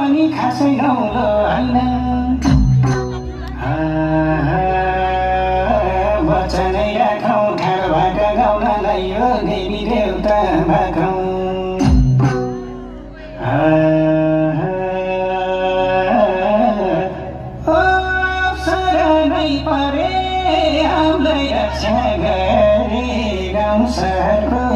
पनि खासै नौलो होइन वचनै राखौँ ठाडबाट गाउनलाई यो देवी देउता भाकौँ शरणै परे हामीलाई रक्षा गरे गाउँ सहरको